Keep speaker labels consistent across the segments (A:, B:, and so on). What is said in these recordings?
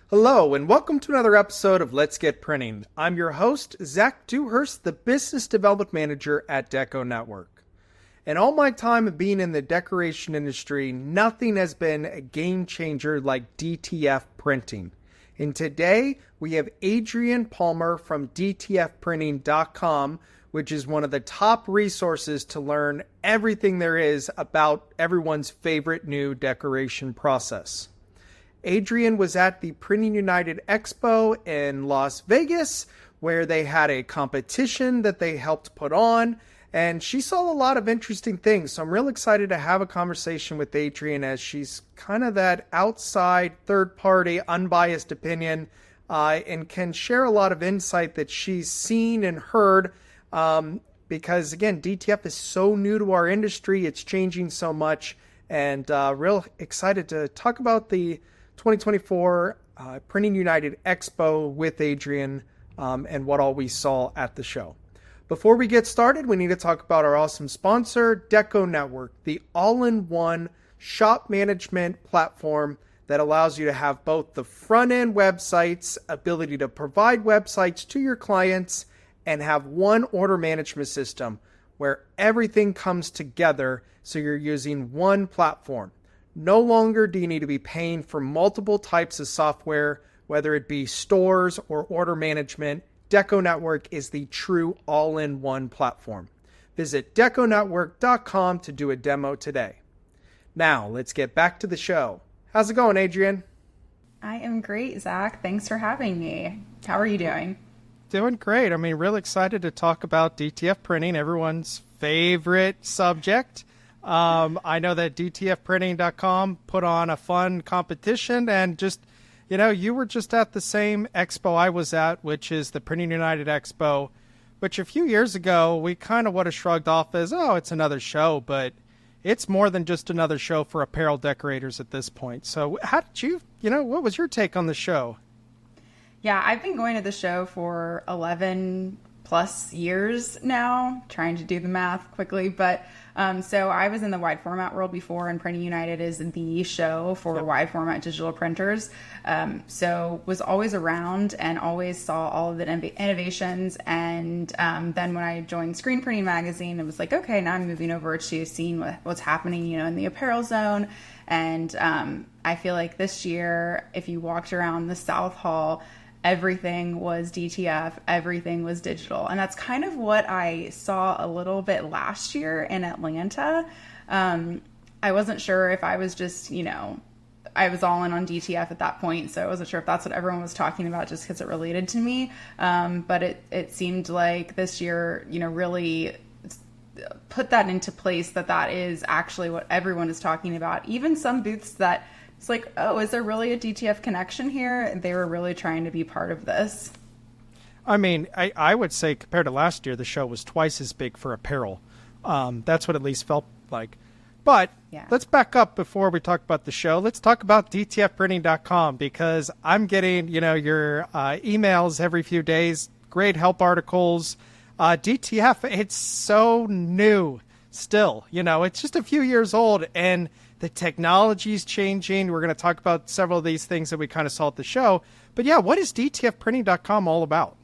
A: Hello, and welcome to another episode of Let's Get Printing. I'm your host, Zach Dewhurst, the Business Development Manager at DecoNetwork. In all my time of being in the decoration industry, nothing has been a game changer like DTF printing. And today, we have Adrienne Palmer from DTFprinting.com, which is one of the top resources to learn everything there is about everyone's favorite new decoration process. Adrienne was at the Printing United Expo in Las Vegas, where they had a competition that they helped put on, and she saw a lot of interesting things. So I'm real excited to have a conversation with Adrienne, as she's kind of that outside, third-party, unbiased opinion, and can share a lot of insight that she's seen and heard, because, again, DTF is so new to our industry. It's changing so much, and real excited to talk about the 2024 Printing United Expo with Adrienne and what all we saw at the show. Before we get started, we need to talk about our awesome sponsor, DecoNetwork, the all-in-one shop management platform that allows you to have both the front-end websites, ability to provide websites to your clients, and have one order management system where everything comes together so you're using one platform. No longer do you need to be paying for multiple types of software, whether it be stores or order management. DecoNetwork is the true all-in-one platform. Visit DecoNetwork.com to do a demo today. Now, let's get back to the show. How's it going, Adrienne?
B: I am great, Zach. Thanks for having me. How are you doing?
A: Doing great. I mean, real excited to talk about DTF printing, everyone's favorite subject. I know that DTFprinting.com put on a fun competition, and just, you know, you were just at the same expo I was at, which is the Printing United Expo, which a few years ago we kind of would have shrugged off as, oh, it's another show, but it's more than just another show for apparel decorators at this point. So how did what was your take on the show?
B: Yeah, I've been going to the show for 11 plus years now, trying to do the math quickly, but so I was in the wide format world before, and Printing United is the show for wide format digital printers. So was always around and always saw all of the innovations. And then when I joined Screen Printing Magazine, it was like, okay, now I'm moving over to seeing what's happening, in the apparel zone. And I feel like this year, if you walked around the South Hall, everything was DTF, everything was digital. And that's kind of what I saw a little bit last year in Atlanta. I wasn't sure if I was just, I was all in on DTF at that point. So I wasn't sure if that's what everyone was talking about just because it related to me. But it seemed like this year, really put that into place, that is actually what everyone is talking about. Even some booths that it's like, oh, is there really a DTF connection here? They were really trying to be part of this.
A: I mean, I would say compared to last year, the show was twice as big for apparel. That's what at least felt like. But Let's back up before we talk about the show. Let's talk about DTFprinting.com, because I'm getting, your emails every few days, great help articles. DTF, it's so new still. It's just a few years old, and the technology is changing. We're going to talk about several of these things that we kind of saw at the show. But what is DTFprinting.com all about?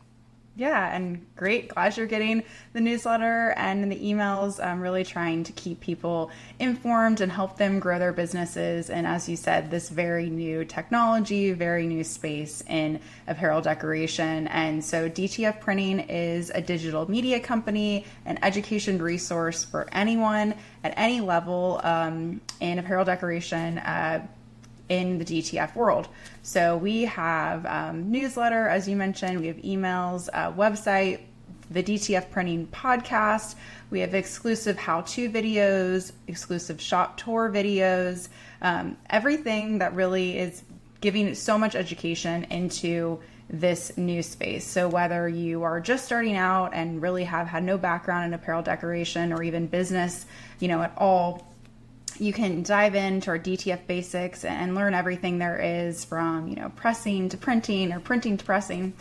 B: Yeah, and great. Glad you're getting the newsletter and the emails. I'm really trying to keep people informed and help them grow their businesses. And as you said, this very new technology, very new space in apparel decoration. And so DTF Printing is a digital media company, an education resource for anyone at any level in apparel decoration in the DTF world. So we have newsletter, as you mentioned, we have emails, website, the DTF Printing podcast. We have exclusive how-to videos, exclusive shop tour videos, everything that really is giving so much education into this new space. So whether you are just starting out and really have had no background in apparel decoration or even business, at all, you can dive into our DTF basics and learn everything there is from, pressing to printing or printing to pressing.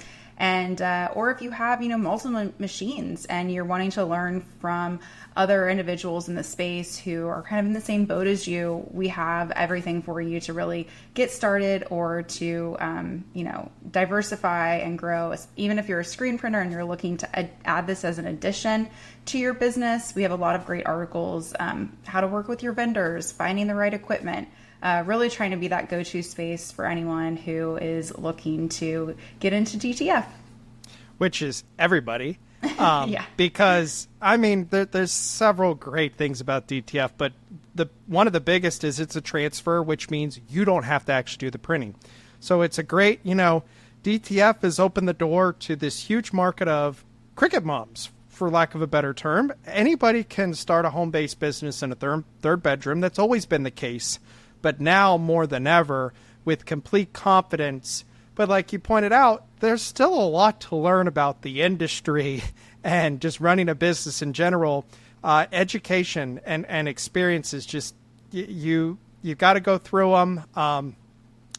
B: And or if you have, multiple machines and you're wanting to learn from other individuals in the space who are kind of in the same boat as you, we have everything for you to really get started or to, diversify and grow. Even if you're a screen printer and you're looking to add this as an addition to your business, we have a lot of great articles, how to work with your vendors, finding the right equipment, really trying to be that go-to space for anyone who is looking to get into DTF.
A: Which is everybody. Because, there's several great things about DTF, but one of the biggest is it's a transfer, which means you don't have to actually do the printing. So it's a great, DTF has opened the door to this huge market of cricket moms, for lack of a better term. Anybody can start a home-based business in a third bedroom. That's always been the case. But now more than ever, with complete confidence. But like you pointed out, there's still a lot to learn about the industry and just running a business in general. Education and experiences, just you got to go through them.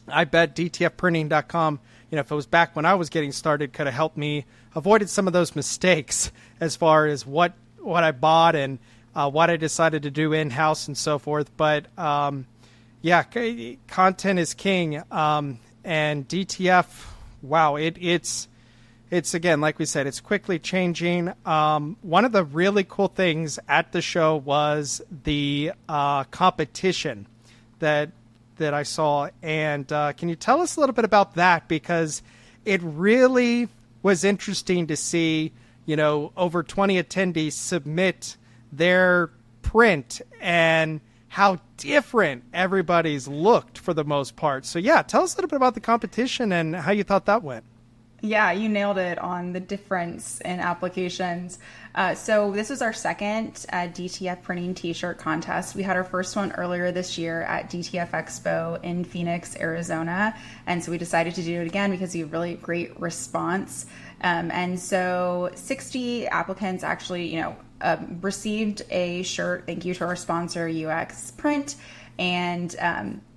A: I bet DTFprinting.com, if it was back when I was getting started, could have helped me avoided some of those mistakes as far as what I bought and what I decided to do in-house and so forth. But content is king. And DTF, wow, it's again, like we said, it's quickly changing. One of the really cool things at the show was the competition that I saw. And can you tell us a little bit about that? Because it really was interesting to see, over 20 attendees submit their print and how different everybody's looked for the most part. So tell us a little bit about the competition and how you thought that went.
B: Yeah, you nailed it on the difference in applications. So this was our second DTF Printing T-Shirt Contest. We had our first one earlier this year at DTF Expo in Phoenix, Arizona. And so we decided to do it again because we have really great response. And so 60 applicants actually, received a shirt. Thank you to our sponsor, UX Print. And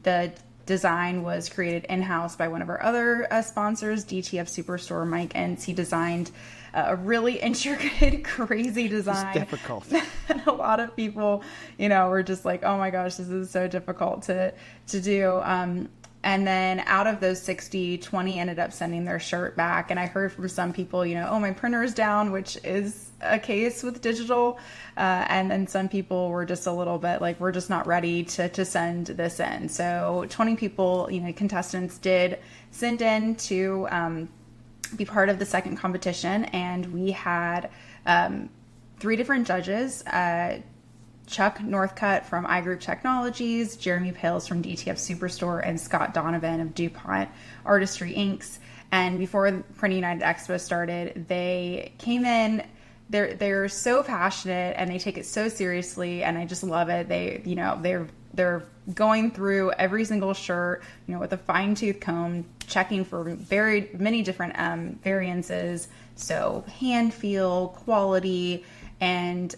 B: the design was created in-house by one of our other sponsors, DTF Superstore, Mike Entz. He designed a really intricate, crazy design.
A: It's difficult.
B: And a lot of people, were just like, oh my gosh, this is so difficult to do. And then out of those 60, 20 ended up sending their shirt back. And I heard from some people, oh, my printer is down, which is a case with digital. And then some people were just a little bit like, we're just not ready to send this in. So 20 people, contestants did send in to be part of the second competition. And we had 3 different judges, Chuck Northcutt from iGroup Technologies, Jeremy Pales from DTF Superstore, and Scott Donovan of DuPont Artistry Inks. And before Printing United Expo started, they came in. They're so passionate and they take it so seriously, and I just love it. They're going through every single shirt, with a fine-tooth comb, checking for very many different variances. So hand feel, quality. And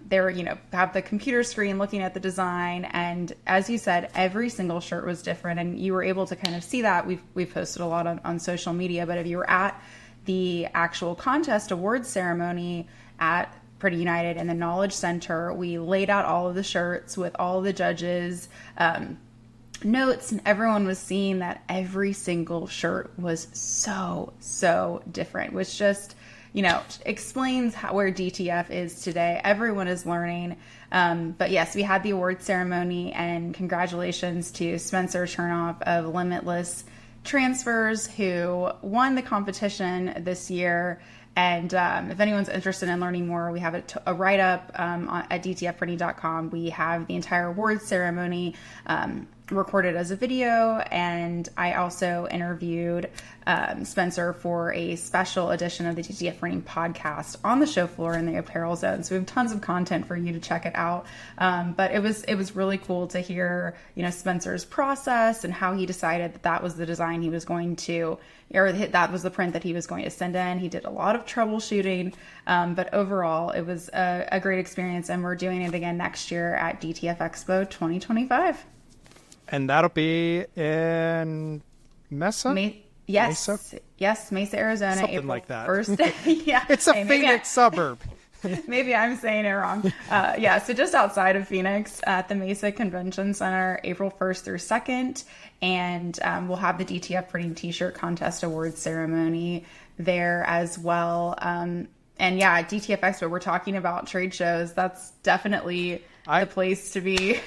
B: they're, have the computer screen looking at the design. And as you said, every single shirt was different. And you were able to kind of see that. We've posted a lot on social media. But if you were at the actual contest awards ceremony at Printing United in the Knowledge Center, we laid out all of the shirts with all of the judges' notes. And everyone was seeing that every single shirt was so different, which just explains where DTF is today. Everyone is learning. But yes, we had the award ceremony, and congratulations to Spencer Chernoff of Limitless Transfers, who won the competition this year. And if anyone's interested in learning more, we have a write-up at dtfprinting.com. We have the entire awards ceremony recorded as a video, and I also interviewed Spencer for a special edition of the DTF Printing podcast on the show floor in the apparel zone. So we have tons of content for you to check it out. But it was really cool to hear, Spencer's process and how he decided that was the design he was going to, or that was the print that he was going to send in. He did a lot of troubleshooting, but overall it was a great experience, and we're doing it again next year at DTF Expo 2025.
A: And that'll be in Mesa?
B: Yes.
A: Mesa?
B: Yes, Mesa, Arizona.
A: Something
B: April
A: like that.
B: 1st. Yeah.
A: It's a
B: Hey, maybe
A: Phoenix suburb.
B: Maybe I'm saying it wrong. Yeah, so just outside of Phoenix at the Mesa Convention Center, April 1st through 2nd. And we'll have the DTF Printing T-Shirt Contest Awards ceremony there as well. And yeah, at DTF Expo, we're talking about trade shows. That's definitely the place to be.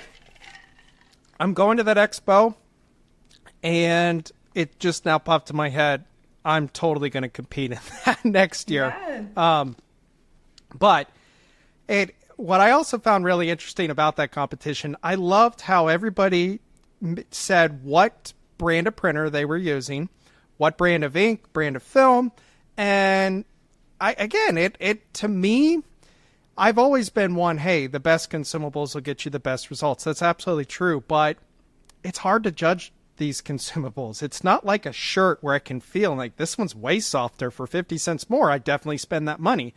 A: I'm going to that expo, and it just now popped to my head. I'm totally going to compete in that next year.
B: Yeah.
A: But what I also found really interesting about that competition, I loved how everybody said what brand of printer they were using, what brand of ink, brand of film. And to me, I've always been one, hey, the best consumables will get you the best results. That's absolutely true. But it's hard to judge these consumables. It's not like a shirt where I can feel like this one's way softer for 50 cents more. I definitely spend that money.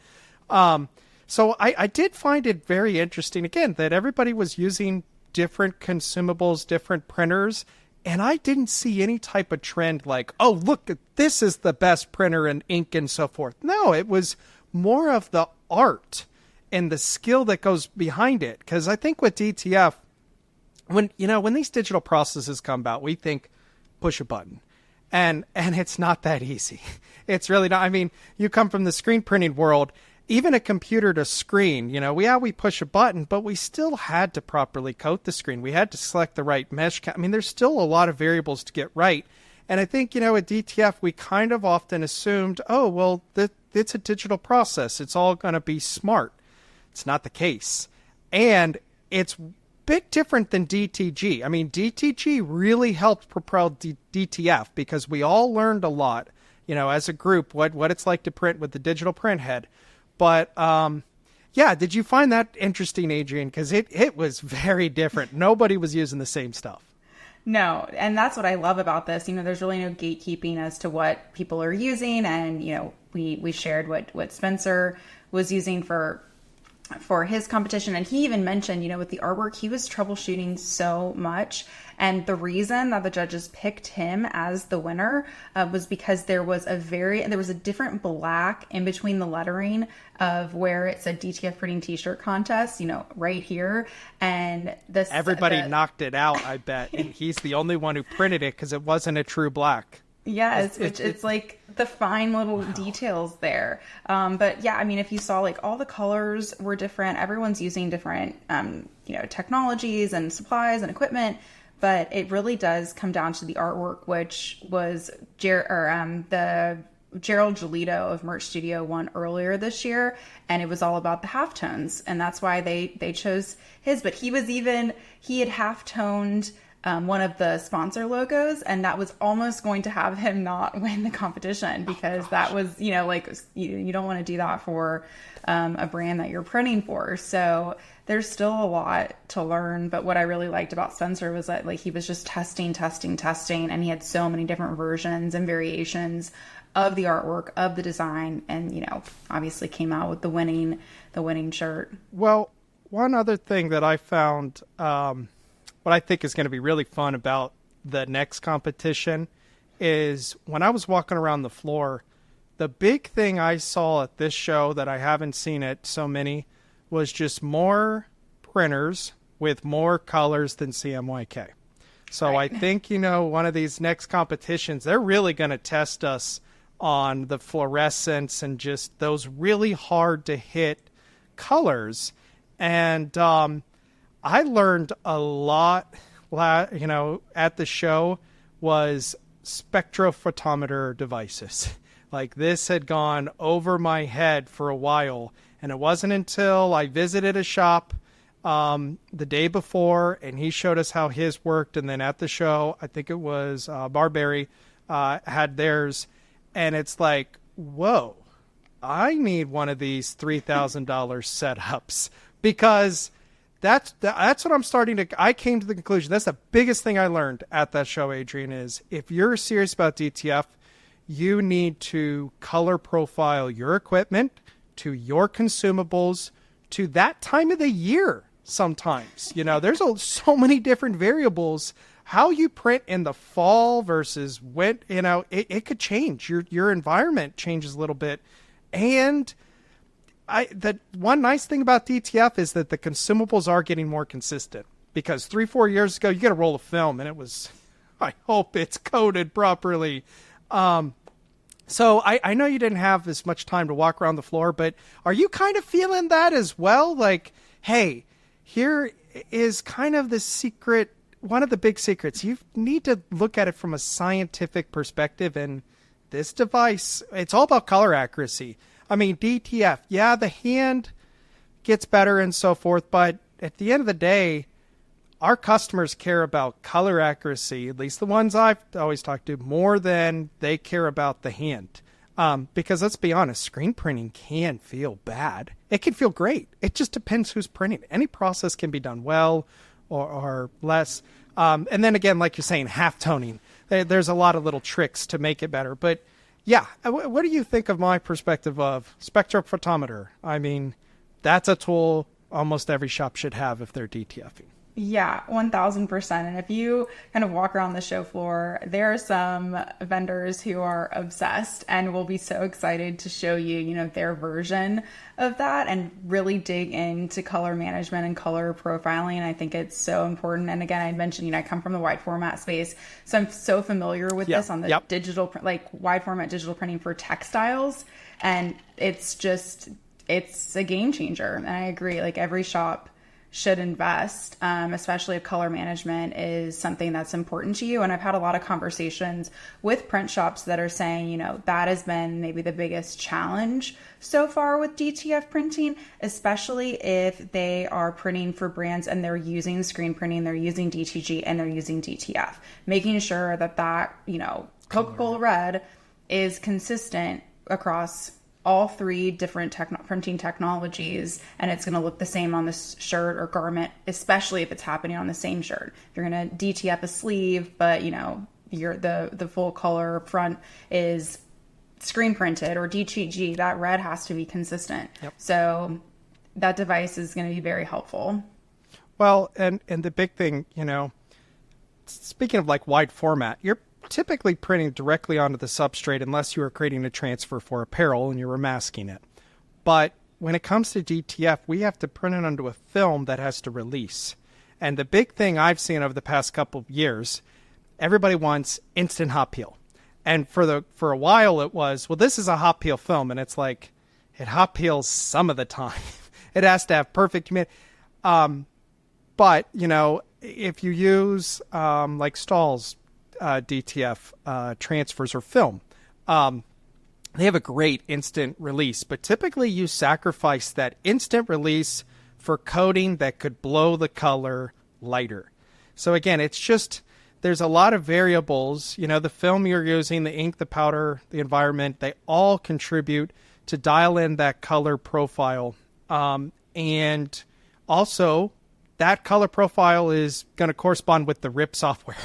A: So I did find it very interesting, again, that everybody was using different consumables, different printers, and I didn't see any type of trend like, oh, look, this is the best printer and ink and so forth. No, it was more of the art and the skill that goes behind it. Because I think with DTF, when these digital processes come about, we think push a button. And it's not that easy. It's really not. I mean, you come from the screen printing world. Even a computer to screen, we push a button, but we still had to properly coat the screen. We had to select the right mesh. I mean, there's still a lot of variables to get right. And I think, at DTF, we kind of often assumed, oh, well, it's a digital process. It's all going to be smart. It's not the case. And it's a bit different than DTG. I mean, DTG really helped propel DTF because we all learned a lot, as a group, what it's like to print with the digital print head. But, did you find that interesting, Adrienne? Because it was very different. Nobody was using the same stuff.
B: No, and that's what I love about this. There's really no gatekeeping as to what people are using. And, we shared what Spencer was using for his competition. And he even mentioned, with the artwork, he was troubleshooting so much. And the reason that the judges picked him as the winner was because there was a different black in between the lettering of where it said DTF Printing T-Shirt Contest, right here. And everybody
A: knocked it out, I bet. And he's the only one who printed it because it wasn't a true black.
B: Yes, it's like the fine little details there. But yeah, I mean, if you saw like all the colors were different, everyone's using different, technologies and supplies and equipment, but it really does come down to the artwork, which was the Gerald Giolito of Merch Studio won earlier this year, and it was all about the halftones, and that's why they chose his. But he had half-toned one of the sponsor logos, and that was almost going to have him not win the competition because that was, you don't want to do that for a brand that you're printing for. So there's still a lot to learn. But what I really liked about Spencer was that he was just testing, and he had so many different versions and variations of the artwork, of the design, and, obviously came out with the winning shirt.
A: Well, one other thing that I found, what I think is going to be really fun about the next competition is when I was walking around the floor, the big thing I saw at this show that I haven't seen at so many was just more printers with more colors than CMYK. So right. I think, one of these next competitions, they're really going to test us on the fluorescence and just those really hard to hit colors. And, I learned a lot, at the show was spectrophotometer devices. Like this had gone over my head for a while. And it wasn't until I visited a shop the day before and he showed us how his worked. And then at the show, I think it was Barberry had theirs. And it's like, whoa, I need one of these $3,000 setups because that's what I'm I came to the conclusion. That's the biggest thing I learned at that show, Adrienne, is if you're serious about DTF, you need to color profile your equipment to your consumables to that time of the year sometimes. There's so many different variables how you print in the fall versus when, it could change. Your environment changes a little bit. And the one nice thing about DTF is that the consumables are getting more consistent, because 3-4 years ago, you get a roll of film and it was, I hope it's coated properly. So I know you didn't have as much time to walk around the floor, but are you kind of feeling that as well? Like, hey, here is kind of the secret, one of the big secrets. You need to look at it from a scientific perspective, and this device, it's all about color accuracy. I mean, DTF, yeah, the hand gets better and so forth, but at the end of the day, our customers care about color accuracy, at least the ones I've always talked to, more than they care about the hand. Because let's be honest, screen printing can feel bad. It can feel great. It just depends who's printing. Any process can be done well or less. And then again, like you're saying, half toning. There's a lot of little tricks to make it better. But yeah, what do you think of my perspective of spectrophotometer? I mean, that's a tool almost every shop should have if they're DTFing.
B: Yeah, 1000%. And if you kind of walk around the show floor, there are some vendors who are obsessed and will be so excited to show you, their version of that and really dig into color management and color profiling. I think it's so important. And again, I mentioned, I come from the wide format space, so I'm so familiar with this on the digital, like wide format digital printing for textiles. And it's a game changer. And I agree, like every shop should invest, especially if color management is something that's important to you. And I've had a lot of conversations with print shops that are saying, that has been maybe the biggest challenge so far with DTF printing, especially if they are printing for brands and they're using screen printing, they're using DTG, and they're using DTF. Making sure that Coca-Cola Red is consistent across all three different printing technologies, and it's going to look the same on this shirt or garment, especially if it's happening on the same shirt. If you're going to DTF a sleeve, but the full color front is screen printed or DTG, that red has to be consistent. Yep. So that device is going to be very helpful.
A: Well, and the big thing, speaking of like wide format, you're typically printing directly onto the substrate unless you are creating a transfer for apparel and you're masking it. But when it comes to DTF, we have to print it onto a film that has to release. And the big thing I've seen over the past couple of years, everybody wants instant hot peel. And for a while it was, well, this is a hot peel film, and it's like it hot peels some of the time. It has to have perfect humidity. But if you use like Stahl's DTF transfers or film, they have a great instant release, but typically you sacrifice that instant release for coating that could blow the color lighter. So again, it's just, there's a lot of variables. The film you're using, the ink, the powder, the environment, they all contribute to dial in that color profile. And also that color profile is going to correspond with the RIP software.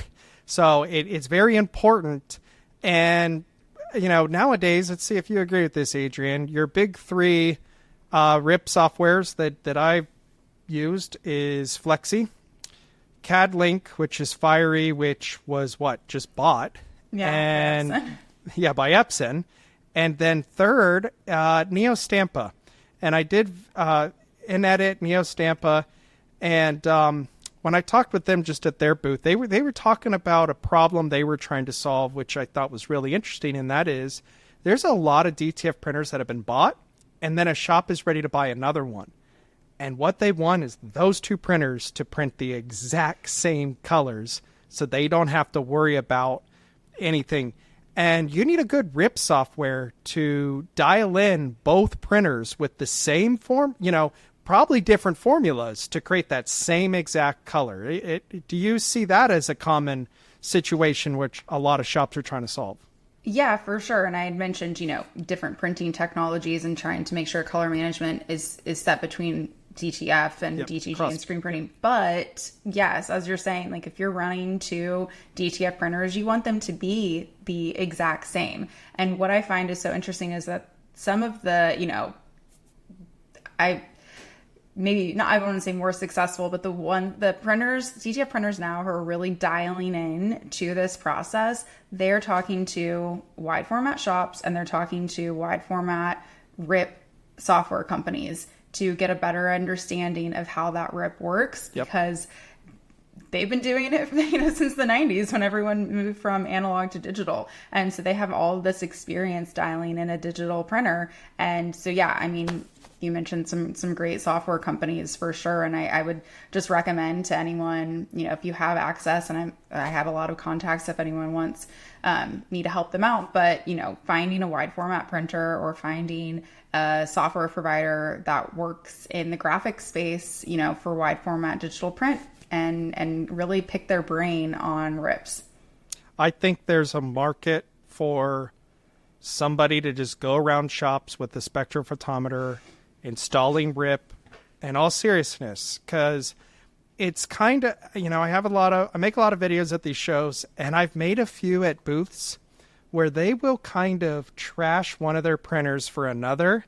A: So it's very important. And, nowadays, let's see if you agree with this, Adrienne. Your big three RIP softwares that I've used is Flexi, CAD-Link, which is Fiery, which was just bought.
B: Yeah,
A: and
B: by Epson.
A: Yeah, by Epson. And then third, Neostampa. And I did in-edit Neostampa. And when I talked with them just at their booth, they were talking about a problem they were trying to solve, which I thought was really interesting. And that is, there's a lot of DTF printers that have been bought, and then a shop is ready to buy another one. And what they want is those two printers to print the exact same colors, so they don't have to worry about anything. And you need a good RIP software to dial in both printers with the same form, probably different formulas to create that same exact color. Do you see that as a common situation which a lot of shops are trying to solve?
B: Yeah, for sure. And I had mentioned, different printing technologies and trying to make sure color management is set between DTF and DTG and screen printing. But yes, as you're saying, like if you're running two DTF printers, you want them to be the exact same. And what I find is so interesting is that some of the, maybe not, I wouldn't say more successful, but the printers, DTF printers now who are really dialing in to this process, they're talking to wide format shops and they're talking to wide format RIP software companies to get a better understanding of how that RIP works. Yep. Because they've been doing it, since the 90s when everyone moved from analog to digital. And so they have all this experience dialing in a digital printer. And so, yeah, I mean, you mentioned some great software companies for sure. And I would just recommend to anyone, if you have access, and I have a lot of contacts if anyone wants me to help them out, but, finding a wide format printer or finding a software provider that works in the graphic space, for wide format digital print, and really pick their brain on RIPs.
A: I think there's a market for somebody to just go around shops with the spectrophotometer, installing RIP, in all seriousness, because it's kind of, I make a lot of videos at these shows, and I've made a few at booths where they will kind of trash one of their printers for another,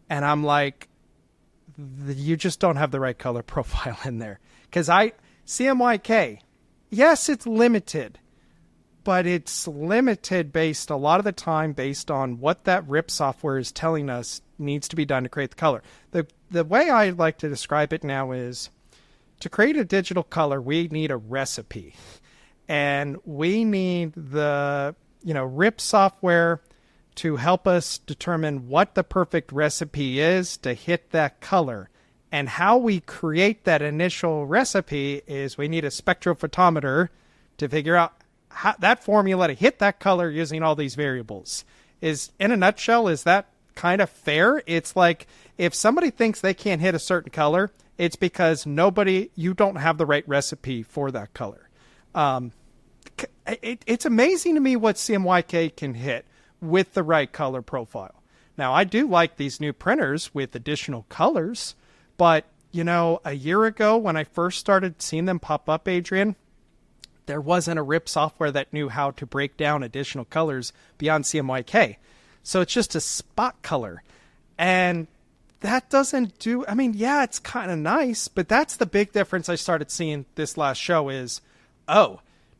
A: and I'm like, you just don't have the right color profile in there. Because CMYK, yes, it's limited, but it's limited based a lot of the time based on what that RIP software is telling us needs to be done to create the color. The way I like to describe it now is, to create a digital color, we need a recipe. And we need the RIP software to help us determine what the perfect recipe is to hit that color. And how we create that initial recipe is we need a spectrophotometer to figure out how that formula to hit that color using all these variables. In a nutshell, is that kind of fair? It's like if somebody thinks they can't hit a certain color, it's because you don't have the right recipe for that color. It's amazing to me what CMYK can hit with the right color profile. Now, I do like these new printers with additional colors. But, a year ago when I first started seeing them pop up, Adrienne, there wasn't a RIP software that knew how to break down additional colors beyond CMYK. So it's just a spot color. And that doesn't it's kind of nice, but that's the big difference I started seeing this last show is,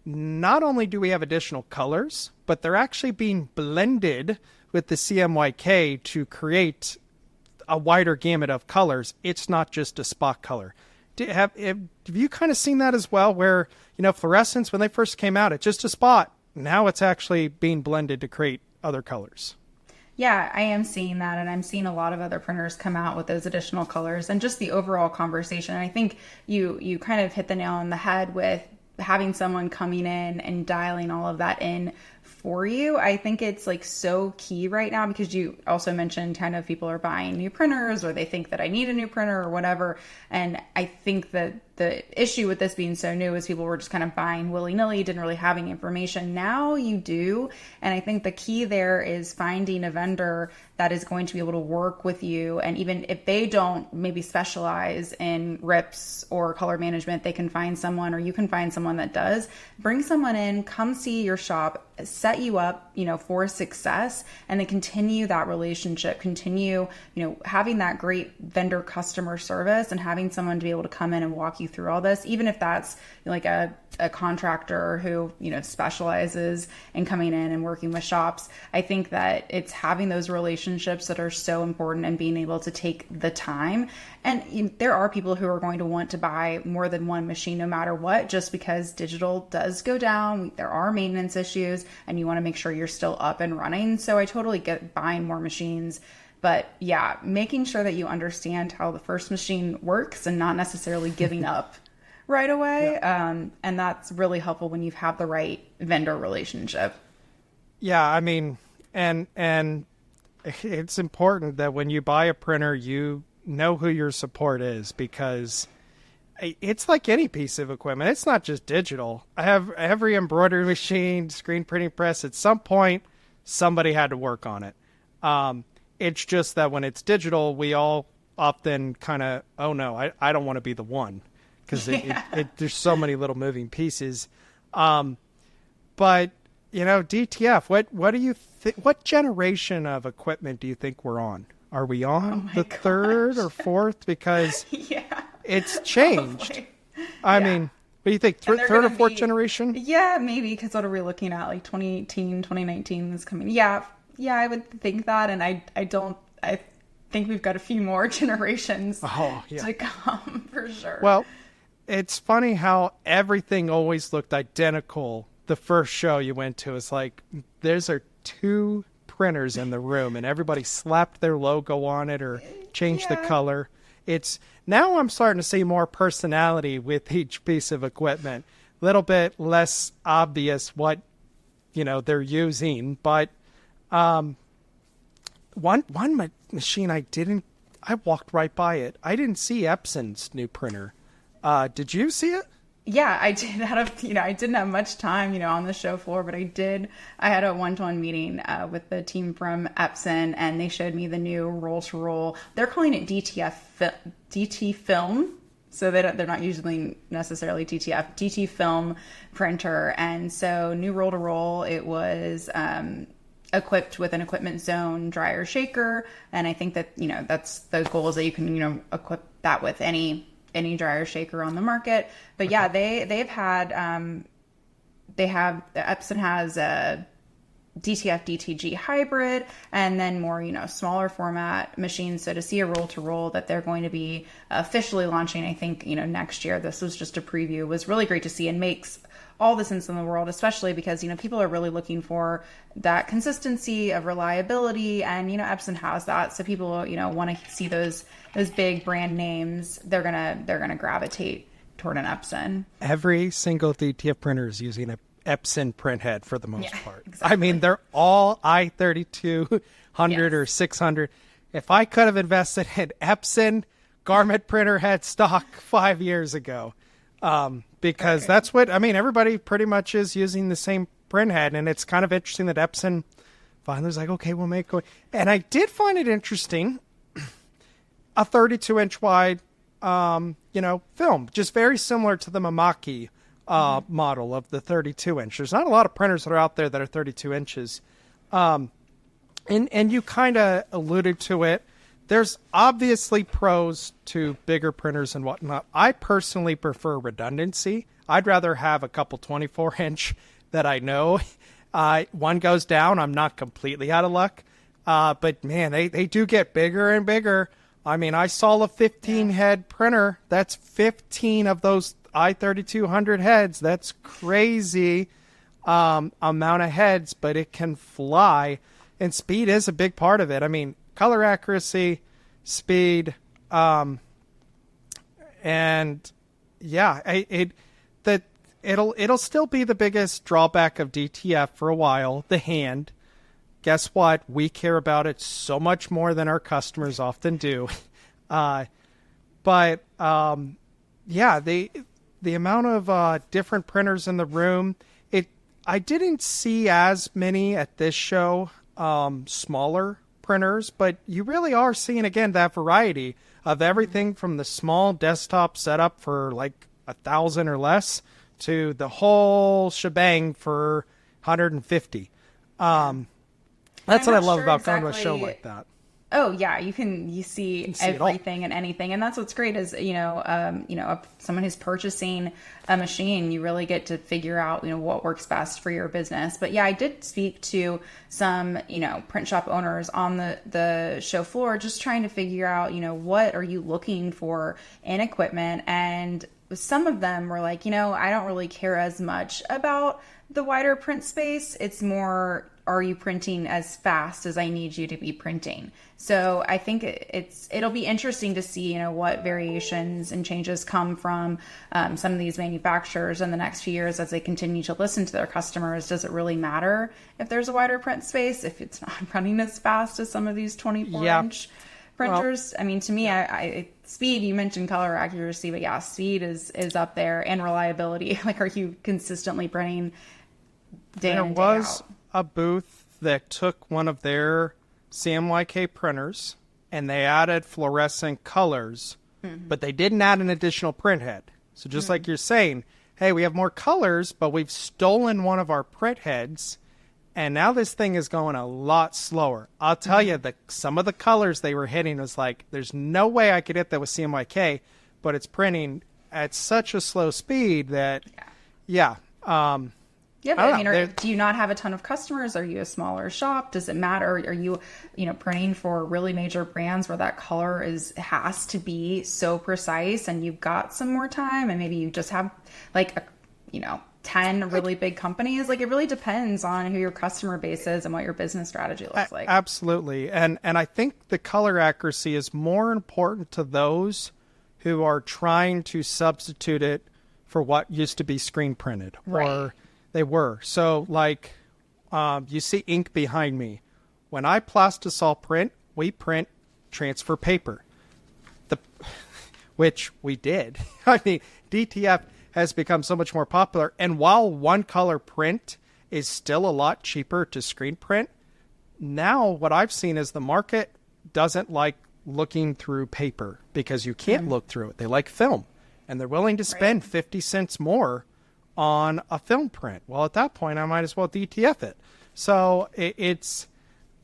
A: not only do we have additional colors, but they're actually being blended with the CMYK to create a wider gamut of colors. It's not just a spot color. Have you kind of seen that as well, where fluorescents, when they first came out, it's just a spot. Now it's actually being blended to create other colors.
B: Yeah, I am seeing that, and I'm seeing a lot of other printers come out with those additional colors, and just the overall conversation. I think you kind of hit the nail on the head with having someone coming in and dialing all of that in for you. I think it's so key right now, because you also mentioned kind of people are buying new printers, or they think that I need a new printer or whatever. And I think that the issue with this being so new is people were just kind of buying willy-nilly, didn't really have any information. Now you do. And I think the key there is finding a vendor that is going to be able to work with you. And even if they don't maybe specialize in RIPs or color management, they can find someone, or you can find someone that does. Bring someone in, come see your shop, set you up, for success, and then continue that relationship, continue, having that great vendor customer service, and having someone to be able to come in and walk you through all this, even if that's like a contractor who, specializes in coming in and working with shops. I think that it's having those relationships that are so important, and being able to take the time. And there are people who are going to want to buy more than one machine no matter what, just because digital does go down. There are maintenance issues, and you want to make sure you're still up and running. So I totally get buying more machines. But yeah, making sure that you understand how the first machine works and not necessarily giving up right away. Yeah. And that's really helpful when you have the right vendor relationship.
A: Yeah, and it's important that when you buy a printer, you know who your support is, because it's like any piece of equipment. It's not just digital. I have every embroidery machine, screen printing press. At some point, somebody had to work on it. It's just that when it's digital, we all often kind of, oh no, I don't want to be the one, because there's so many little moving pieces. But DTF, what do you think? What generation of equipment do you think we're on Are we on the
B: gosh.
A: third or fourth? Because
B: Yeah.
A: it's changed.
B: Probably.
A: I
B: Yeah.
A: mean, what do you think?
B: And they're
A: Third or
B: gonna
A: fourth
B: be-
A: generation?
B: Yeah, maybe, because what are we looking at? Like 2018, 2019 is coming. Yeah, I would think that, and I think we've got a few more generations to come for sure.
A: Well, it's funny how everything always looked identical the first show you went to. It's like, there's our two printers in the room, and everybody slapped their logo on it or changed the color. It's now I'm starting to see more personality with each piece of equipment. A little bit less obvious what they're using, but one machine I walked right by it. I didn't see Epson's new printer. Did you see it?
B: Yeah, I did I didn't have much time, on the show floor, but I had a one-to-one meeting with the team from Epson, and they showed me the new roll-to-roll. They're calling it DT film. So they're not usually necessarily DTF, DT film printer. And so new roll-to-roll, it was equipped with an equipment zone dryer shaker. And I think that, that's the goal is that you can, equip that with any dryer shaker on the market. But yeah, Epson has a DTF DTG hybrid, and then more, smaller format machines. So to see a roll to roll that they're going to be officially launching, I think, next year, this was just a preview, was really great to see, and makes all the sense in the world, especially because, people are really looking for that consistency of reliability, and, Epson has that. So people, want to see those big brand names. They're going to gravitate toward an Epson.
A: Every single DTF printer is using a Epson printhead for the most part.
B: Exactly.
A: I mean, they're all i3200 or 600. If I could have invested in Epson garment printer head stock 5 years ago, because that's what, everybody pretty much is using the same printhead, and it's kind of interesting that Epson finally was like, okay, we'll make it. And I did find it interesting, a 32-inch wide, film, just very similar to the Mamaki model of the 32-inch. There's not a lot of printers that are out there that are 32 inches. And you kind of alluded to it. There's obviously pros to bigger printers and whatnot. I personally prefer redundancy. I'd rather have a couple 24-inch that I know. One goes down, I'm not completely out of luck. But, man, they do get bigger and bigger. I saw a 15-head printer. That's 15 of those i3200 heads. That's crazy amount of heads, but it can fly, and speed is a big part of it. Color accuracy, speed, and yeah, it'll still be the biggest drawback of DTF for a while. The hand. Guess what? We care about it so much more than our customers often do. But yeah, the amount of different printers in the room, I didn't see as many at this show, smaller printers, but you really are seeing, again, that variety of everything from the small desktop setup for like 1,000 or less to the whole shebang for 150. That's what I love about going to a show like that.
B: Oh yeah, you see everything and anything, and that's what's great is someone who's purchasing a machine, you really get to figure out what works best for your business. But yeah, I did speak to some print shop owners on the show floor, just trying to figure out what are you looking for in equipment, and some of them were like, I don't really care as much about the wider print space. It's more, are you printing as fast as I need you to be printing? So I think it'll be interesting to see, what variations and changes come from some of these manufacturers in the next few years as they continue to listen to their customers. Does it really matter if there's a wider print space, if it's not running as fast as some of these 24-inch printers? Well, to me, I speed, you mentioned color accuracy, but yeah, speed is up there, and reliability. Like, are you consistently printing day in, day out?
A: There was a booth that took one of their CMYK printers and they added fluorescent colors, but they didn't add an additional print head. So just like you're saying, hey, we have more colors, but we've stolen one of our print heads, And now this thing is going a lot slower. I'll tell you, some of the colors they were hitting was like, there's no way I could hit that with CMYK, but it's printing at such a slow speed that, yeah.
B: But I mean, do you not have a ton of customers? Are you a smaller shop? Does it matter? Are you, printing for really major brands where that color has to be so precise and you've got some more time and maybe you just have like, 10 really big companies? Like, it really depends on who your customer base is and what your business strategy looks like.
A: Absolutely. And I think the color accuracy is more important to those who are trying to substitute it for what used to be screen printed.
B: Right.
A: Or they were. So like, you see ink behind me. When I plastisol print, we print transfer paper, which we did. I mean, DTF has become so much more popular. And while one color print is still a lot cheaper to screen print, now what I've seen is the market doesn't like looking through paper because you can't look through it. They like film, and they're willing to spend 50 cents more on a film print. Well, at that point, I might as well DTF it. So it's,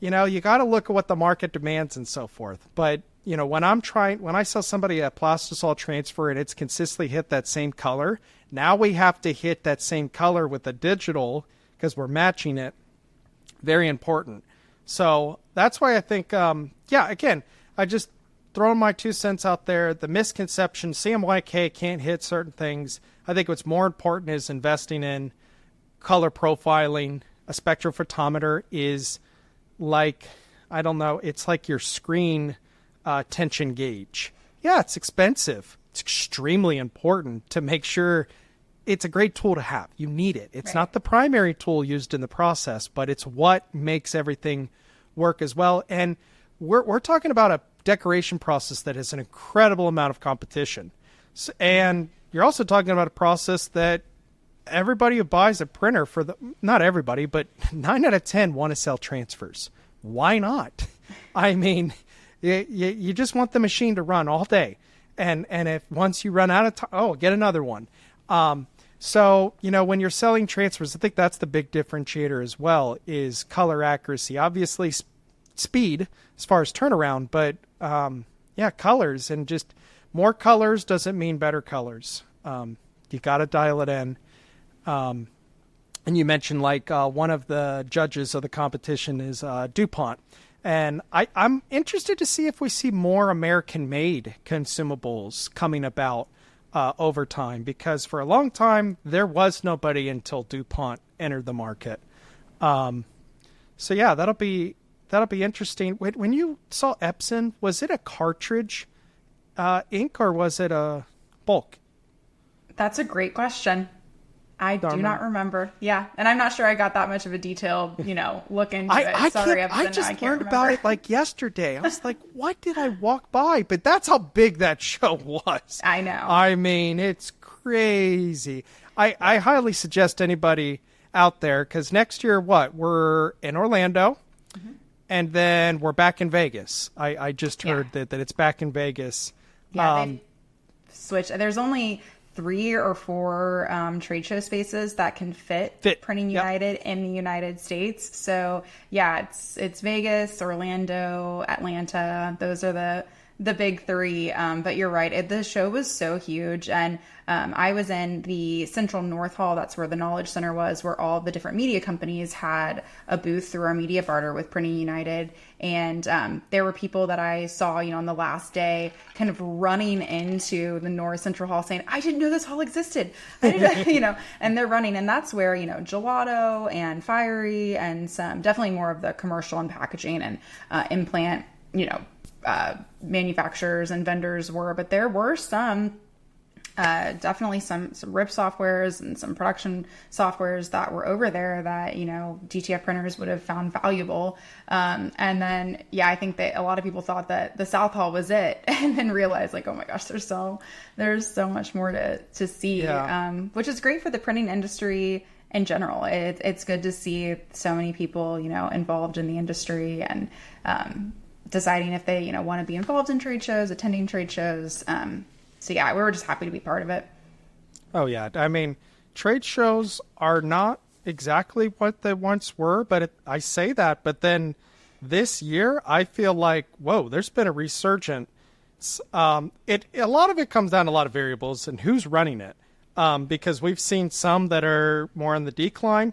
A: you got to look at what the market demands and so forth. But, when I sell somebody a plastisol transfer and it's consistently hit that same color, now we have to hit that same color with the digital because we're matching it. Very important. So that's why I think, again, I just throwing my 2 cents out there. The misconception, CMYK can't hit certain things. I think what's more important is investing in color profiling. A spectrophotometer is like, I don't know, it's like your screen tension gauge. Yeah, it's expensive. It's extremely important to make sure it's a great tool to have. You need it. It's not the primary tool used in the process, but it's what makes everything work as well. And we're talking about a decoration process that has an incredible amount of competition. So, and you're also talking about a process that everybody who buys a printer not everybody, but 9 out of 10 want to sell transfers. Why not? I mean, you just want the machine to run all day. And if once you run out of time, get another one. So, when you're selling transfers, I think that's the big differentiator as well, is color accuracy. Obviously, speed as far as turnaround, but colors, and just more colors doesn't mean better colors. You got to dial it in. And you mentioned one of the judges of the competition is DuPont. And I'm interested to see if we see more American-made consumables coming about over time, because for a long time, there was nobody until DuPont entered the market. That'll be interesting. When you saw Epson, was it a cartridge ink or was it a bulk?
B: That's a great question. I do not remember. Yeah. And I'm not sure I got that much of a detailed, look into it. Sorry, Epson,
A: I just learned
B: remember.
A: about it like yesterday. I was like, what did I walk by? But that's how big that show was.
B: I know.
A: I mean, it's crazy. I highly suggest anybody out there, because next year, we're in Orlando. And then we're back in Vegas. I just heard that it's back in Vegas.
B: Yeah, they switch. There's only 3 or 4 trade show spaces that can fit Printing United in the United States. So yeah, it's Vegas, Orlando, Atlanta. Those are the big 3. But you're right. The show was so huge. And I was in the Central North Hall. That's where the Knowledge Center was, where all the different media companies had a booth through our media barter with Printing United. And there were people that I saw, on the last day kind of running into the North Central Hall saying, I didn't know this hall existed. And they're running. And that's where, Gelato and Fiery and some definitely more of the commercial and packaging and implant, manufacturers and vendors were, but there were some definitely some RIP softwares and some production softwares that were over there that DTF printers would have found valuable. And then I think that a lot of people thought that the South Hall was it, and then realized oh my gosh, there's so much more to see. Which is great for the printing industry in general. It's good to see so many people involved in the industry and deciding if they, want to be involved in trade shows, attending trade shows. We were just happy to be part of it.
A: Oh yeah. I mean, trade shows are not exactly what they once were, but I say that, but then this year I feel like, whoa, there's been a resurgence. A lot of it comes down to a lot of variables and who's running it, because we've seen some that are more on the decline,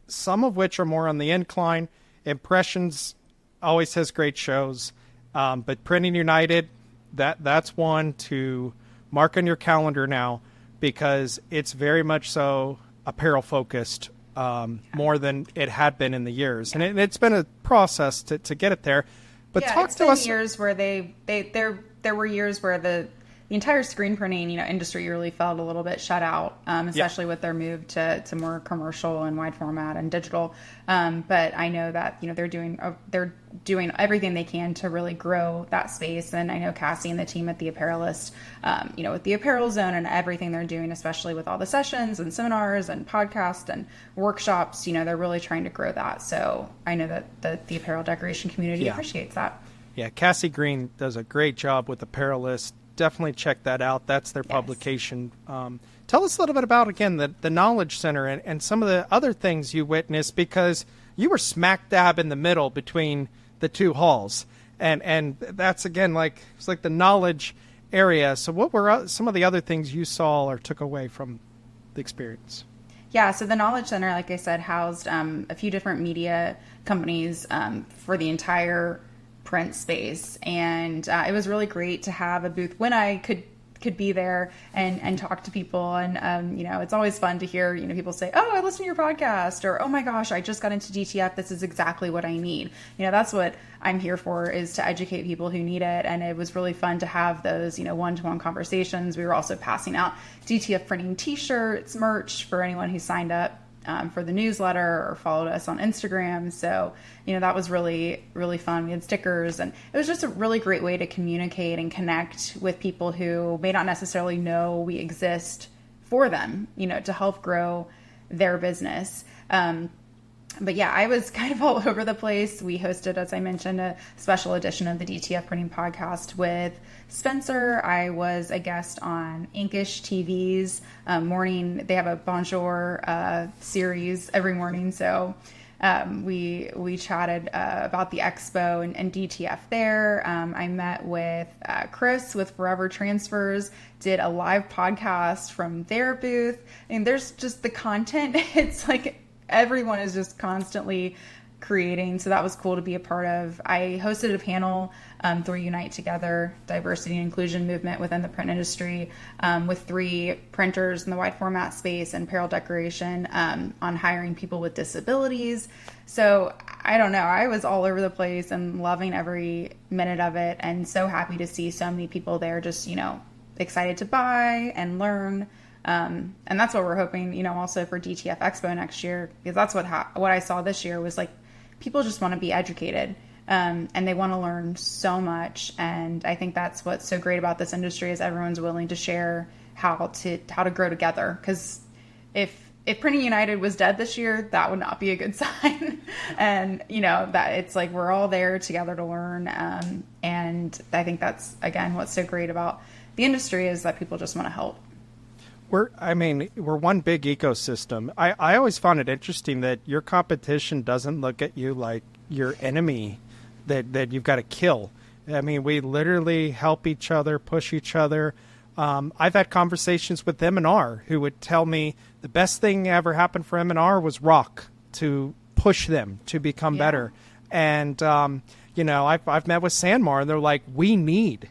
A: some of which are more on the incline. Impressions always has great shows, but Printing United, that's one to mark on your calendar now, because it's very much so apparel focused, more than it had been in the years, and it's been a process to get it there. But
B: yeah,
A: talk
B: it's
A: to
B: been
A: us.
B: Years where there were years where the entire screen printing industry really felt a little bit shut out, especially with their move to more commercial and wide format and digital. But I know that they're doing everything they can to really grow that space. And I know Cassie and the team at the Apparelist, with the Apparel Zone and everything they're doing, especially with all the sessions and seminars and podcasts and workshops, they're really trying to grow that. So I know that the apparel decoration community appreciates that. Yeah,
A: Cassie Green does a great job with Apparelist. Definitely check that out. That's their publication. Tell us a little bit about, again, the Knowledge Center and some of the other things you witnessed, because you were smack dab in the middle between the two halls. And that's, again, it's like the knowledge area. So what were some of the other things you saw or took away from the experience?
B: Yeah, so the Knowledge Center, like I said, housed a few different media companies for the entire print space, and it was really great to have a booth when I could be there and talk to people. And it's always fun to hear people say, oh, I listened to your podcast, or oh my gosh, I just got into DTF, this is exactly what I need. That's what I'm here for, is to educate people who need it. And it was really fun to have those one-to-one conversations. We were also passing out DTF printing T-shirts, merch for anyone who signed up for the newsletter or followed us on Instagram. So, that was really, really fun. We had stickers, and it was just a really great way to communicate and connect with people who may not necessarily know we exist for them, to help grow their business. But yeah, I was kind of all over the place. We hosted, as I mentioned, a special edition of the DTF Printing Podcast with Spencer. I was a guest on Inkish TV's morning. They have a Bonjour series every morning. So we chatted about the expo and DTF there. I met with Chris with Forever Transfers, did a live podcast from their booth. And there's just the content. It's like everyone is just constantly creating. So that was cool to be a part of. I hosted a panel through Unite Together, diversity and inclusion movement within the print industry, with 3 printers in the wide format space and apparel decoration, on hiring people with disabilities. So I don't know, I was all over the place and loving every minute of it, and so happy to see so many people there just, excited to buy and learn. And that's what we're hoping, also for DTF Expo next year, because that's what I saw this year was like, people just want to be educated, and they want to learn so much. And I think that's what's so great about this industry, is everyone's willing to share how to grow together. Because if Printing United was dead this year, that would not be a good sign. And that it's like we're all there together to learn. And I think that's, again, what's so great about the industry, is that people just want to help.
A: We're one big ecosystem. I always found it interesting that your competition doesn't look at you like your enemy that you've got to kill. We literally help each other, push each other. I've had conversations with M&R who would tell me the best thing ever happened for M&R was Rock, to push them to become better. And, I've met with Sanmar, and they're like, we need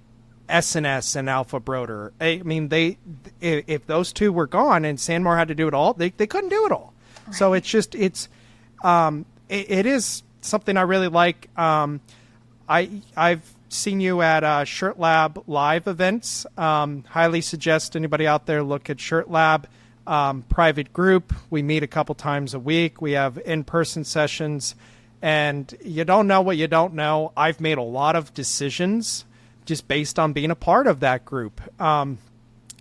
A: SNS and Alpha Broder. If those two were gone and Sanmar had to do it all, they couldn't do it all. Right. So it is something I really like. I've seen you at Shirt Lab live events. Highly suggest anybody out there look at Shirt Lab. Private group. We meet a couple times a week. We have in-person sessions, and you don't know what you don't know. I've made a lot of decisions just based on being a part of that group.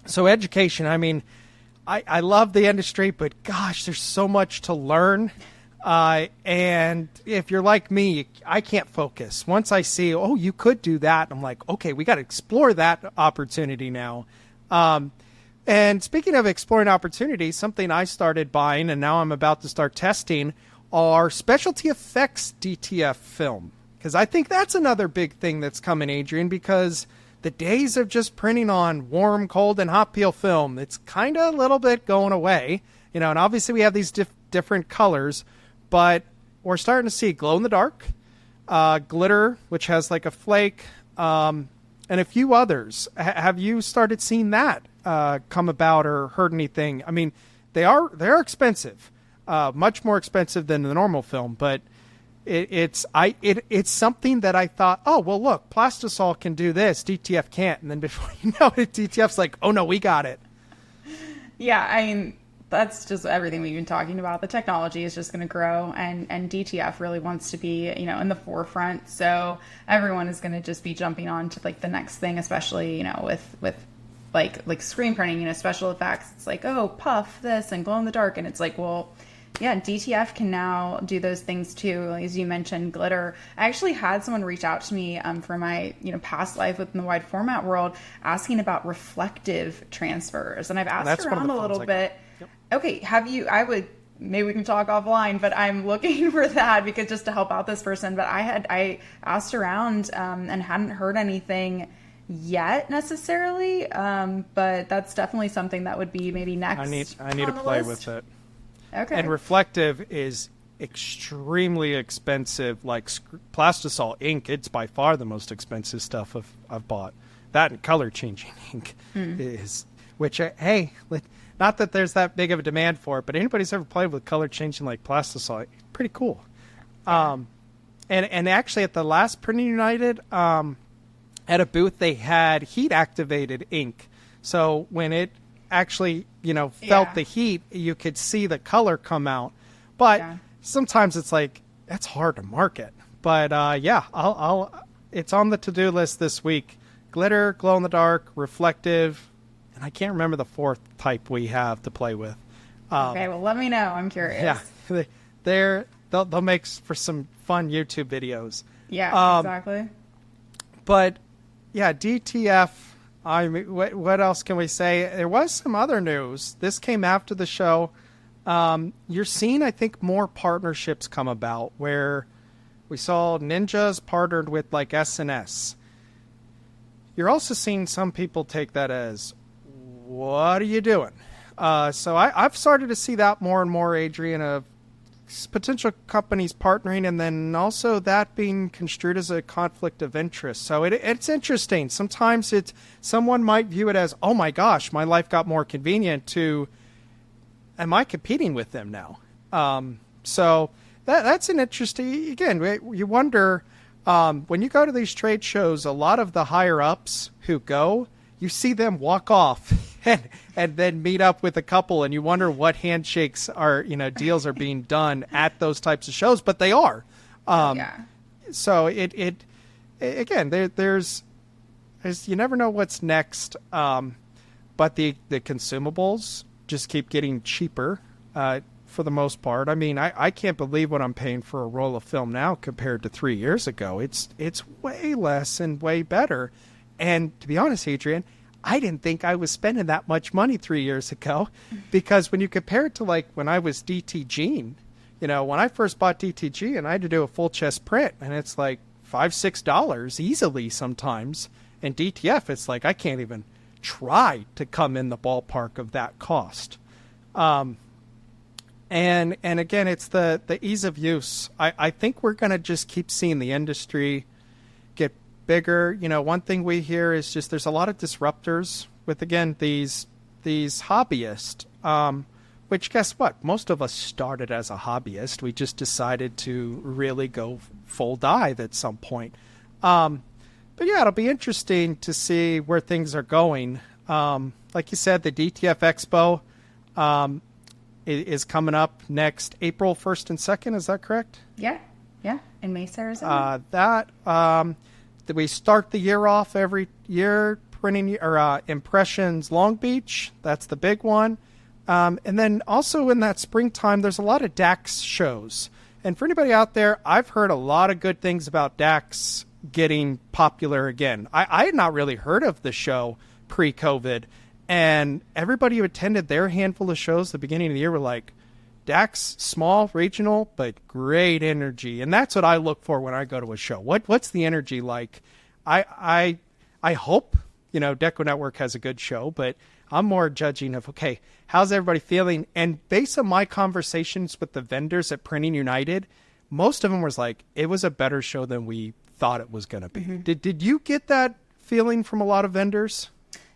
A: So education, I love the industry, but gosh, there's so much to learn. And if you're like me, I can't focus. Once I see, oh, you could do that, I'm like, okay, we got to explore that opportunity now. And speaking of exploring opportunities, something I started buying and now I'm about to start testing are specialty effects DTF film. Because I think that's another big thing that's coming, Adrienne, because the days of just printing on warm, cold, and hot peel film, it's kind of a little bit going away. And obviously we have these different colors, but we're starting to see glow in the dark, glitter, which has like a flake, and a few others. Have you started seeing that come about or heard anything? I mean, they're expensive, much more expensive than the normal film, but it's something that I thought, oh, well, look, Plastisol can do this, DTF can't. And then before you know it, DTF's like, oh, no, we got it.
B: Yeah, I mean, that's just everything we've been talking about. The technology is just going to grow, and DTF really wants to be, in the forefront. So everyone is going to just be jumping on to like the next thing, especially, with like screen printing, special effects. It's like, oh, puff this and glow in the dark. And it's like, well, yeah, DTF can now do those things too. As you mentioned, glitter. I actually had someone reach out to me for my past life within the wide format world, asking about reflective transfers, and I've asked around a little bit. Yep. Okay, maybe we can talk offline, but I'm looking for that because just to help out this person. But I asked around and hadn't heard anything yet necessarily, but that's definitely something that would be maybe next.
A: I need to play with it.
B: Okay.
A: And reflective is extremely expensive. Like Plastisol ink, it's by far the most expensive stuff I've bought. That and color changing ink is, which hey, not that there's that big of a demand for it, but anybody's ever played with color changing like Plastisol, pretty cool. Yeah. And actually at the last Printing United, at a booth they had heat activated ink, so when it actually felt the heat, you could see the color come out. But sometimes it's like that's hard to market. But I'll it's on the to-do list this week. Glitter, glow in the dark, reflective, and I can't remember the fourth type we have to play with.
B: Okay, well, let me know. I'm curious.
A: Yeah, they'll make for some fun YouTube videos.
B: Yeah, exactly.
A: But yeah, DTF. I mean, what else can we say? There was some other news. This came after the show. You're seeing, I think, more partnerships come about where we saw Ninjas partnered with like SNS. You're also seeing some people take that as, what are you doing? So I've started to see that more and more, Adrienne, of potential companies partnering, and then also that being construed as a conflict of interest. So it's interesting. Sometimes someone might view it as, oh my gosh, my life got more convenient, to, am I competing with them now? So that's an interesting, again, you wonder, when you go to these trade shows, a lot of the higher ups who go, you see them walk off and then meet up with a couple, and you wonder what handshakes are, deals are being done at those types of shows, but they are. So it again, there's you never know what's next. But the consumables just keep getting cheaper, for the most part. I mean, I can't believe what I'm paying for a roll of film now compared to 3 years ago. It's way less and way better. And to be honest, Adrienne, I didn't think I was spending that much money 3 years ago, because when you compare it to like when I was DTGing, when I first bought DTG and I had to do a full chest print, and it's like $5-6 easily sometimes. And DTF, it's like I can't even try to come in the ballpark of that cost. And again, it's the ease of use. I think we're going to just keep seeing the industry get bigger. One thing we hear is just there's a lot of disruptors with, again, these hobbyists, which, guess what? Most of us started as a hobbyist. We just decided to really go full dive at some point. But yeah, it'll be interesting to see where things are going. Like you said, the DTF Expo is coming up next April 1st and 2nd. Is that correct?
B: Yeah. In Mesa, Arizona.
A: We start the year off every year printing Impressions Long Beach. That's the big one. And then also in that springtime, there's a lot of DAX shows. And for anybody out there, I've heard a lot of good things about DAX getting popular again. I had not really heard of the show pre-COVID, And everybody who attended their handful of shows at the beginning of the year were like, Dax, small, regional, but great energy. And that's what I look for when I go to a show. What's the energy like? I hope, DecoNetwork has a good show, but I'm more judging of, okay, how's everybody feeling? And based on my conversations with the vendors at Printing United, most of them was like, it was a better show than we thought it was going to be. Mm-hmm. Did you get that feeling from a lot of vendors?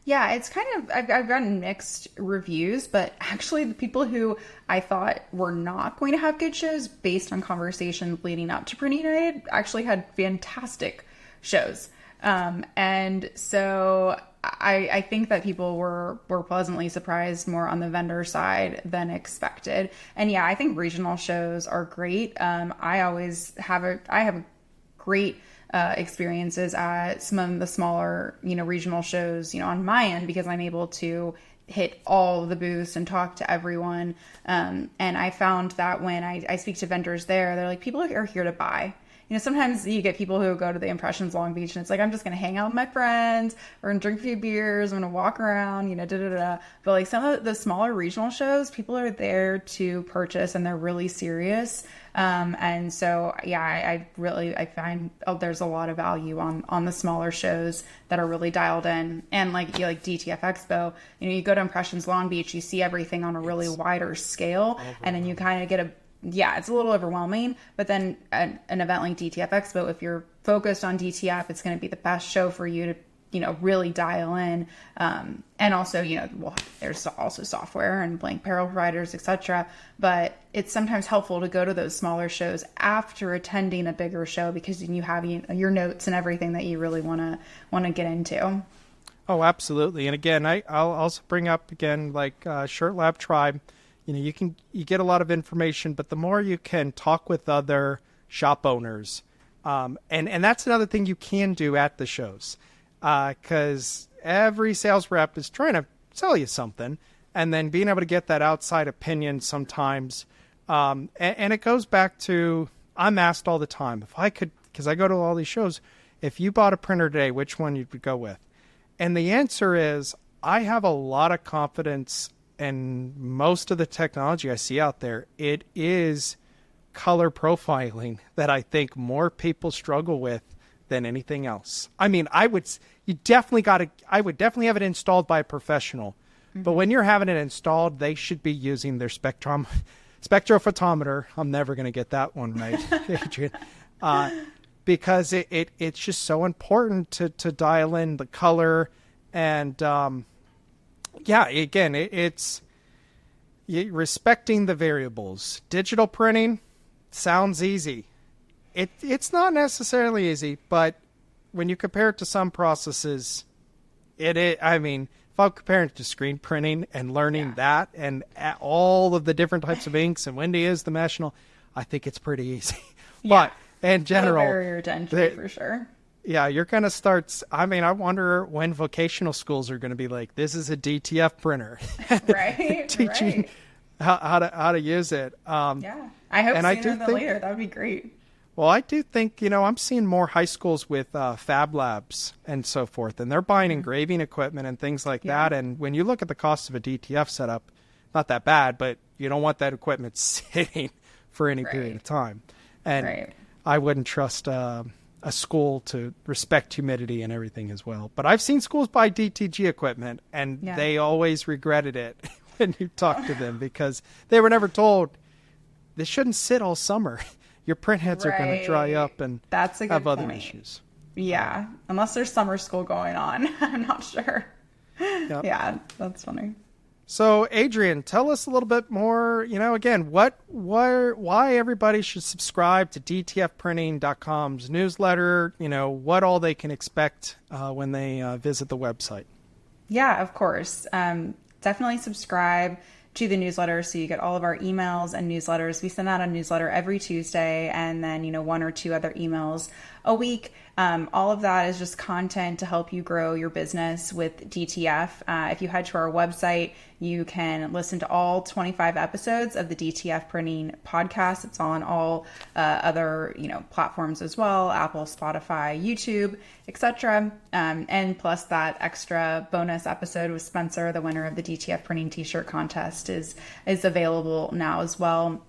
B: Yeah, it's kind of, I've gotten mixed reviews, but actually the people who I thought were not going to have good shows based on conversations leading up to Printing United actually had fantastic shows. And so I think that people were pleasantly surprised more on the vendor side than expected. And yeah, I think regional shows are great. I have great experiences at some of the smaller, regional shows, on my end, because I'm able to hit all the booths and talk to everyone. And I found that when I speak to vendors there, they're like, people are here to buy. Sometimes you get people who go to the Impressions Long Beach and it's like, I'm just going to hang out with my friends or drink a few beers. I'm going to walk around, But like some of the smaller regional shows, people are there to purchase and they're really serious. And so, yeah, I find there's a lot of value on the smaller shows that are really dialed in. And like DTF Expo, you go to Impressions Long Beach, you see everything on a really wider scale. And then you kind of get it's a little overwhelming, but then an event like DTF Expo, if you're focused on DTF, it's going to be the best show for you to, really dial in. And also, there's also software and blank apparel providers, etc. But it's sometimes helpful to go to those smaller shows after attending a bigger show because you have your notes and everything that you really want to get into.
A: Oh, absolutely. And again, I'll also bring up again, like Shirt Lab Tribe. You get a lot of information, but the more you can talk with other shop owners, and that's another thing you can do at the shows, because every sales rep is trying to sell you something, and then being able to get that outside opinion sometimes, and it goes back to, I'm asked all the time, if I could, because I go to all these shows, if you bought a printer today, which one you would go with? And the answer is, I have a lot of confidence. And most of the technology I see out there, it is color profiling that I think more people struggle with than anything else. I mean, I would definitely have it installed by a professional. Mm-hmm. But when you're having it installed, they should be using their spectrophotometer. I'm never going to get that one right, Adrienne. Because it's just so important to dial in the color and again, it's respecting the variables. Digital printing sounds easy. It's not necessarily easy, but when you compare it to some processes, if I'm comparing it to screen printing and learning that and all of the different types of inks and when to use the mesh, I think it's pretty easy.
B: Yeah.
A: But in general,
B: barrier to entry for sure.
A: Yeah, you're going to start. I wonder when vocational schools are going to be like, this is a DTF printer.
B: Right.
A: Teaching how to use it.
B: Yeah. I hope sooner than later. That would be great.
A: Well, I do think, I'm seeing more high schools with fab labs and so forth, and they're buying engraving equipment and things like that. And when you look at the cost of a DTF setup, not that bad, but you don't want that equipment sitting for any period of time. And I wouldn't trust a school to respect humidity and everything as well. But I've seen schools buy DTG equipment, and they always regretted it when you talk to them because they were never told this shouldn't sit all summer. Your print heads are going to dry up and have other issues.
B: Yeah, unless there's summer school going on. I'm not sure. Yep. Yeah, that's funny.
A: So, Adrienne, tell us a little bit more, again, why everybody should subscribe to DTFprinting.com's newsletter, what all they can expect when they visit the website.
B: Yeah, of course. Definitely subscribe to the newsletter so you get all of our emails and newsletters. We send out a newsletter every Tuesday and then, one or two other emails a week. All of that is just content to help you grow your business with DTF. If you head to our website, you can listen to all 25 episodes of the DTF Printing podcast. It's on all other platforms as well, Apple, Spotify, YouTube, etc. And plus that extra bonus episode with Spencer, the winner of the DTF Printing T-Shirt Contest, is available now as well.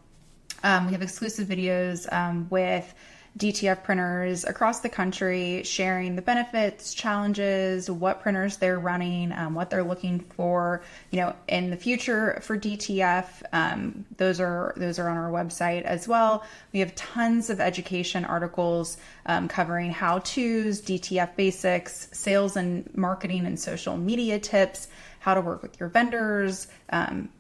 B: We have exclusive videos with DTF printers across the country sharing the benefits, challenges, what printers they're running, what they're looking for, in the future for DTF. Those are on our website as well. We have tons of education articles covering how-tos, DTF basics, sales and marketing and social media tips, how to work with your vendors,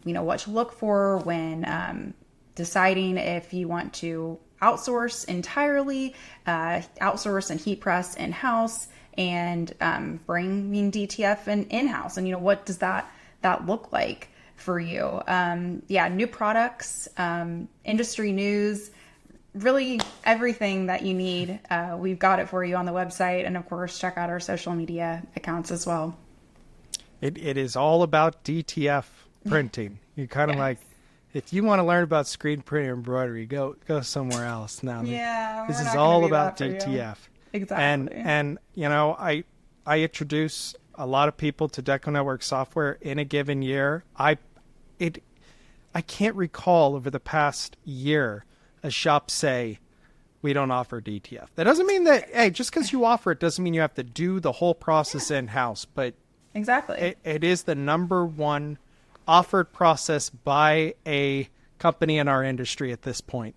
B: what to look for when deciding if you want to outsource entirely, outsource and heat press in-house, and bring DTF in-house. And, what does that look like for you? New products, industry news, really everything that you need. We've got it for you on the website. And of course, check out our social media accounts as well.
A: It is all about DTF printing. You kind of like, if you want to learn about screen printing and embroidery, go somewhere else. Now, this is all about DTF.
B: Exactly.
A: And I introduce a lot of people to DecoNetwork software in a given year. I can't recall over the past year a shop say we don't offer DTF. That doesn't mean that just because you offer it doesn't mean you have to do the whole process in-house. But
B: exactly, it is
A: the number one offered process by a company in our industry at this point.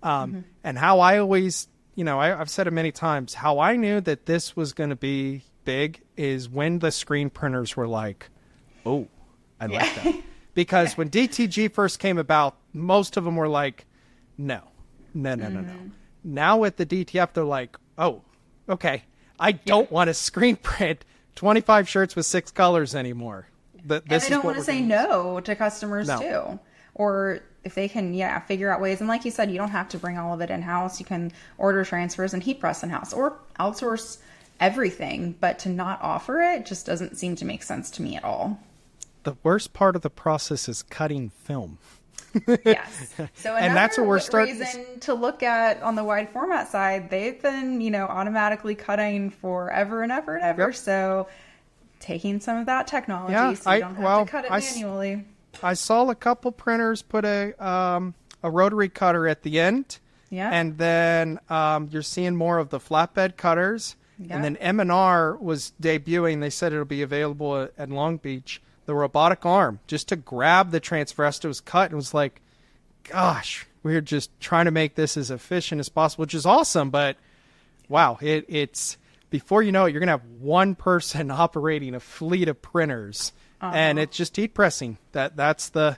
A: And how I always, I've said it many times, how I knew that this was going to be big is when the screen printers were like, oh, I like that. Because when DTG first came about, most of them were like, no. Now with the DTF, they're like, oh, okay, I don't want to screen print 25 shirts with 6 colors anymore.
B: And they don't want to say no to customers too. Or if they can, figure out ways. And like you said, you don't have to bring all of it in-house. You can order transfers and heat press in-house or outsource everything. But to not offer it just doesn't seem to make sense to me at all.
A: The worst part of the process is cutting film.
B: Yes. So
A: and that's what we're starting
B: reason to look at on the wide format side. They've been, automatically cutting forever and ever and ever. Yep. So taking some of that technology so you don't have to cut it manually.
A: I saw a couple printers put a rotary cutter at the end. Yeah. And then you're seeing more of the flatbed cutters. Yeah. And then M&R was debuting. They said it'll be available at Long Beach. The robotic arm, just to grab the transfer was cut. And it was like, gosh, we're just trying to make this as efficient as possible, which is awesome. But wow, it's... Before you know it, you're going to have one person operating a fleet of printers, and it's just heat pressing. That's the,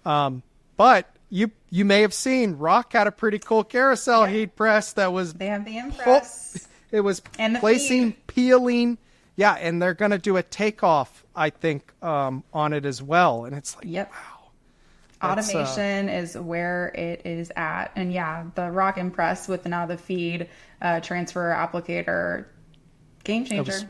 A: but you may have seen Rock had a pretty cool carousel heat press that was.
B: They have the impress.
A: It was
B: and
A: placing, peeling, and they're going to do a takeoff, I think, on it as well. And it's like, wow.
B: Automation is where it is at, and the Rock Impress with now the feed transfer applicator. Game changer.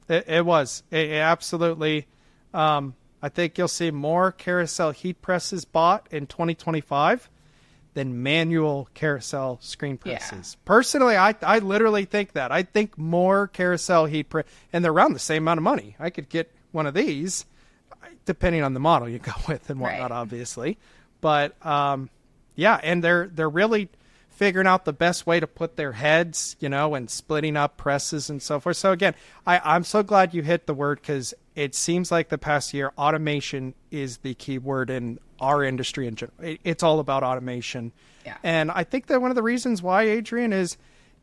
A: It was. It absolutely. I think you'll see more carousel heat presses bought in 2025 than manual carousel screen presses. Yeah. Personally, I literally think that. I think more carousel heat press, and they're around the same amount of money. I could get one of these, depending on the model you go with and whatnot, obviously. But and they're really figuring out the best way to put their heads, and splitting up presses and so forth. So again, I'm so glad you hit the word, because it seems like the past year, automation is the key word in our industry in general. It's all about automation. Yeah. And I think that one of the reasons why, Adrienne, is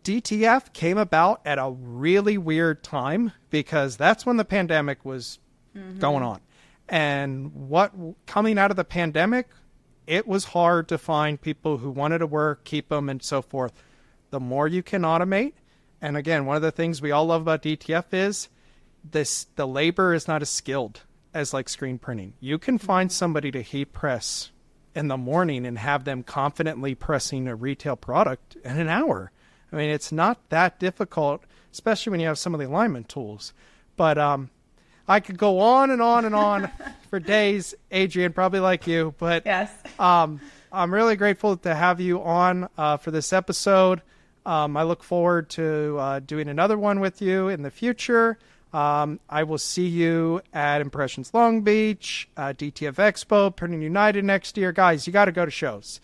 A: DTF came about at a really weird time, because that's when the pandemic was going on. And coming out of the pandemic, it was hard to find people who wanted to work, keep them, and so forth. The more you can automate, and again, one of the things we all love about DTF is the labor is not as skilled as like screen printing. You can find somebody to heat press in the morning and have them confidently pressing a retail product in an hour. I mean, it's not that difficult, especially when you have some of the alignment tools. But I could go on and on and on for days, Adrienne, probably like you. But
B: yes.
A: I'm really grateful to have you on for this episode. I look forward to doing another one with you in the future. I will see you at Impressions Long Beach, DTF Expo, Printing United next year. Guys, you got to go to shows.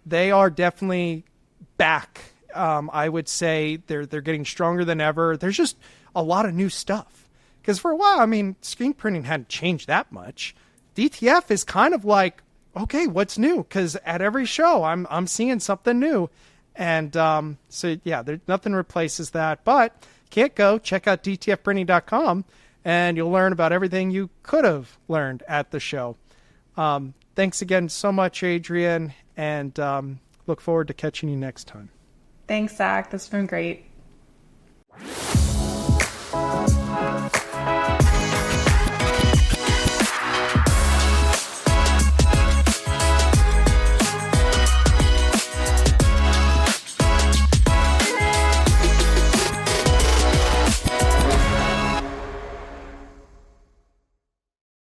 A: They are definitely back. I would say they're getting stronger than ever. There's just a lot of new stuff. Because for a while, I mean, screen printing hadn't changed that much. DTF is kind of like, okay, what's new? Because at every show, I'm seeing something new. And so, yeah, nothing replaces that. But can't go, check out dtfprinting.com, and you'll learn about everything you could have learned at the show. Thanks again so much, Adrienne, and look forward to catching you next time.
B: Thanks, Zach. This has been great.